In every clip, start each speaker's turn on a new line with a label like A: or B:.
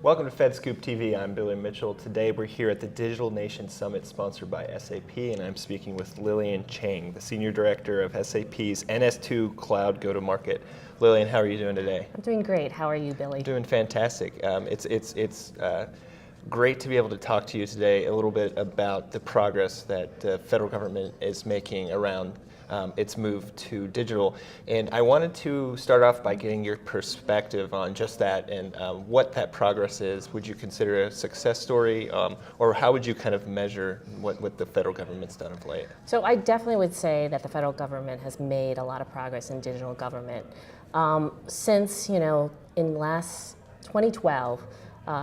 A: Welcome to FedScoop TV. I'm Billy Mitchell. Today we're here at the Digital Nation Summit sponsored by SAP, and I'm speaking with Lillian Chang, the Senior Director of SAP's NS2 Cloud Go-to-Market. Lillian, how are you doing today?
B: I'm doing great. How are you, Billy?
A: Doing fantastic. It's great to be able to talk to you today a little bit about the progress that the federal government is making around its move to digital. And I wanted to start off by getting your perspective on just that and what that progress is. Would you consider it a success story, or how would you kind of measure what the federal government's done of late?
B: So I definitely would say that the federal government has made a lot of progress in digital government. Since, in last 2012,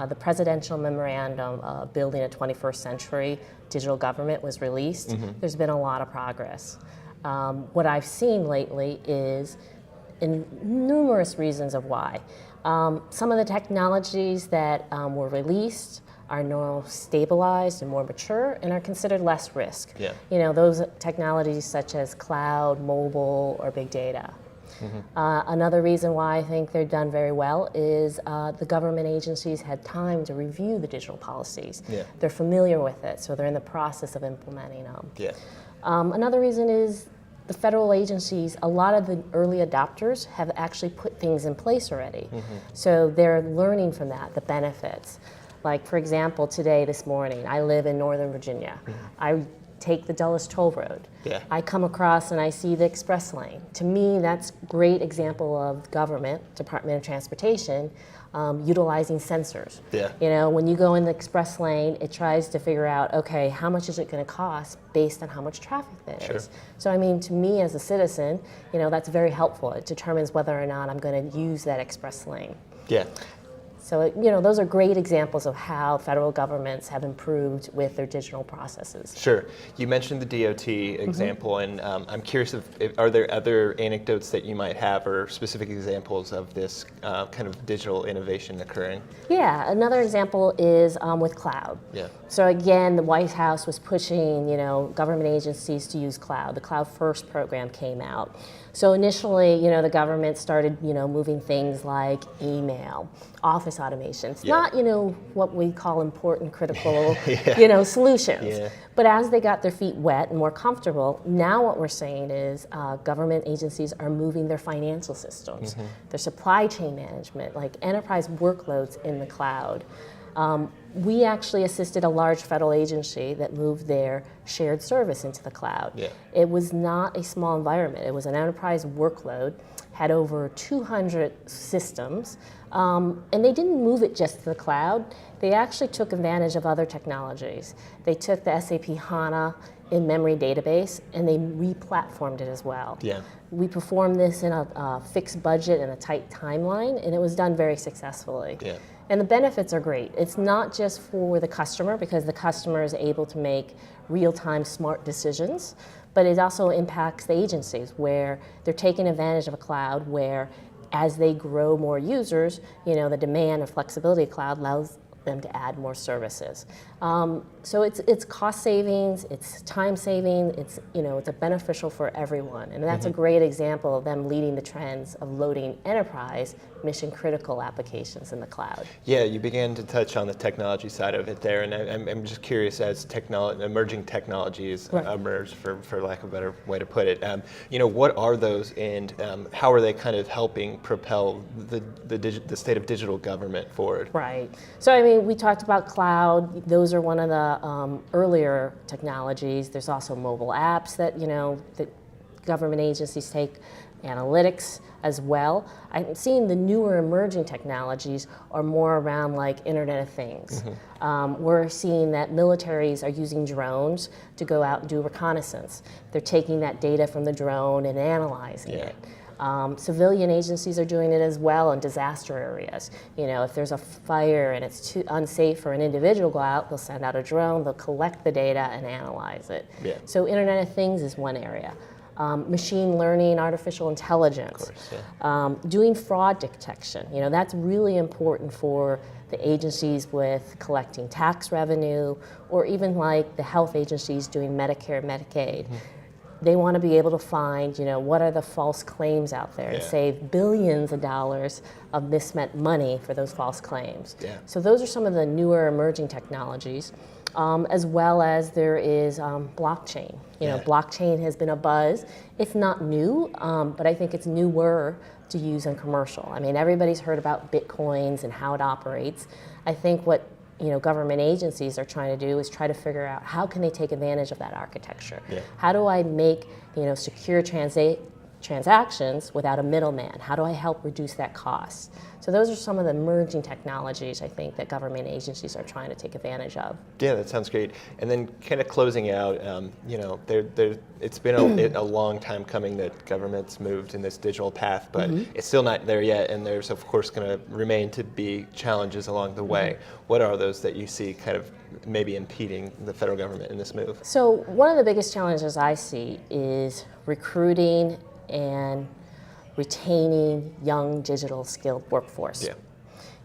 B: the presidential memorandum building a 21st century digital government was released. Mm-hmm. There's been a lot of progress. What I've seen lately is in numerous reasons of why. Some of the technologies that were released are now stabilized and more mature and are considered less risk.
A: Yeah.
B: Those technologies such as cloud, mobile, or big data. Mm-hmm. Another reason why I think they're done very well is the government agencies had time to review the digital policies.
A: Yeah.
B: They're familiar with it, so they're in the process of implementing them.
A: Yeah.
B: Another reason is the federal agencies, a lot of the early adopters have actually put things in place already. Mm-hmm. So they're learning from that, the benefits. Like, for example, this morning, I live in Northern Virginia. Mm-hmm. I take the Dulles Toll Road.
A: Yeah.
B: I come across and I see the express lane. To me, that's a great example of government, Department of Transportation, utilizing sensors.
A: Yeah.
B: When you go in the express lane, it tries to figure out, okay, how much is it going to cost based on how much traffic there is. So, to me as a citizen, that's very helpful. It determines whether or not I'm going to use that express lane.
A: Yeah.
B: So, those are great examples of how federal governments have improved with their digital processes.
A: Sure. You mentioned the DOT example, mm-hmm. and I'm curious if are there other anecdotes that you might have or specific examples of this kind of digital innovation occurring?
B: Yeah, another example is with cloud.
A: Yeah.
B: So again, the White House was pushing, government agencies to use cloud. The Cloud First program came out. So initially, the government started, moving things like email, office automations,
A: yeah.
B: not, what we call important, critical,
A: yeah.
B: Solutions.
A: Yeah.
B: But as they got their feet wet and more comfortable, now what we're saying is government agencies are moving their financial systems, mm-hmm. their supply chain management, like enterprise workloads in the cloud. We actually assisted a large federal agency that moved their shared service into the cloud.
A: Yeah.
B: It was not a small environment. It was an enterprise workload, had over 200 systems, and they didn't move it just to the cloud. They actually took advantage of other technologies. They took the SAP HANA in-memory database, and they re-platformed it as well.
A: Yeah.
B: We performed this in a fixed budget and a tight timeline, and it was done very successfully.
A: Yeah.
B: And the benefits are great. It's not just for the customer, because the customer is able to make real-time smart decisions, but it also impacts the agencies where they're taking advantage of a cloud where as they grow more users, the demand and flexibility of cloud allows them to add more services. So it's cost savings, it's time saving, it's a beneficial for everyone, and that's mm-hmm. a great example of them leading the trends of loading enterprise mission critical applications in the cloud.
A: Yeah, you began to touch on the technology side of it there, and I'm just curious as emerging technologies
B: right.
A: emerge, for lack of a better way to put it. What are those, and how are they kind of helping propel the state of digital government forward?
B: Right. So we talked about cloud. Those are one of the earlier technologies. There's also mobile apps that that government agencies take, analytics as well. I'm seeing the newer emerging technologies are more around like Internet of Things. Mm-hmm. We're seeing that militaries are using drones to go out and do reconnaissance. They're taking that data from the drone and analyzing
A: yeah.
B: it. Civilian agencies are doing it as well in disaster areas. If there's a fire and it's too unsafe for an individual to go out, they'll send out a drone, they'll collect the data and analyze it.
A: Yeah.
B: So Internet of Things is one area. Machine learning, artificial intelligence,
A: of course, yeah.
B: Doing fraud detection. That's really important for the agencies with collecting tax revenue, or even like the health agencies doing Medicare, Medicaid. Mm-hmm. They want to be able to find, what are the false claims out there and save billions of dollars of misspent money for those false claims.
A: Yeah.
B: So those are some of the newer emerging technologies, as well as there is blockchain. Blockchain has been a buzz. It's not new, but I think it's newer to use in commercial. I mean, everybody's heard about Bitcoins and how it operates. I think what government agencies are trying to do is try to figure out how can they take advantage of that architecture.
A: Yeah.
B: How do I make secure transactions without a middleman? How do I help reduce that cost? So those are some of the emerging technologies I think that government agencies are trying to take advantage of.
A: Yeah, that sounds great. And then kind of closing out, it's been a long time coming that government's moved in this digital path, but it's still not there yet, and there's of course going to remain to be challenges along the way. What are those that you see kind of maybe impeding the federal government in this move?
B: So one of the biggest challenges I see is recruiting and retaining young digital skilled workforce.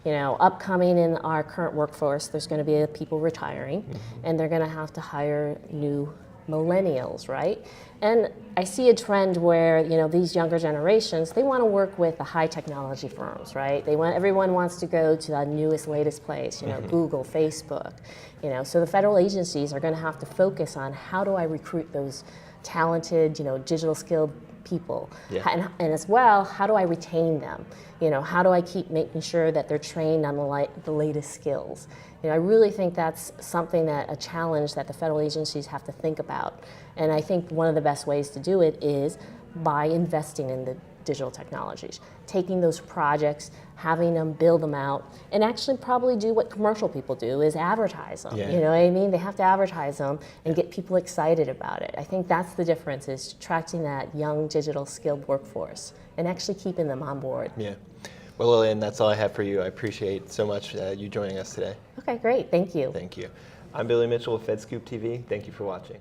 A: Yeah.
B: Upcoming in our current workforce, there's going to be people retiring, and they're going to have to hire new millennials, right? And I see a trend where these younger generations, they want to work with the high technology firms, right? Everyone wants to go to the newest, latest place, Google, Facebook, So the federal agencies are going to have to focus on how do I recruit those talented, digital skilled people, and as well, how do I retain them? How do I keep making sure that they're trained on the latest skills? I really think that's a challenge that the federal agencies have to think about. And I think one of the best ways to do it is by investing in the digital technologies, taking those projects, having them build them out, and actually probably do what commercial people do is advertise them.
A: Yeah.
B: You know what I mean? They have to advertise them and get people excited about it. I think that's the difference, is attracting that young digital skilled workforce and actually keeping them on board.
A: Yeah. Well, Lillian, that's all I have for you. I appreciate so much you joining us today.
B: Okay, great. Thank you.
A: Thank you. I'm Billy Mitchell with FedScoop TV. Thank you for watching.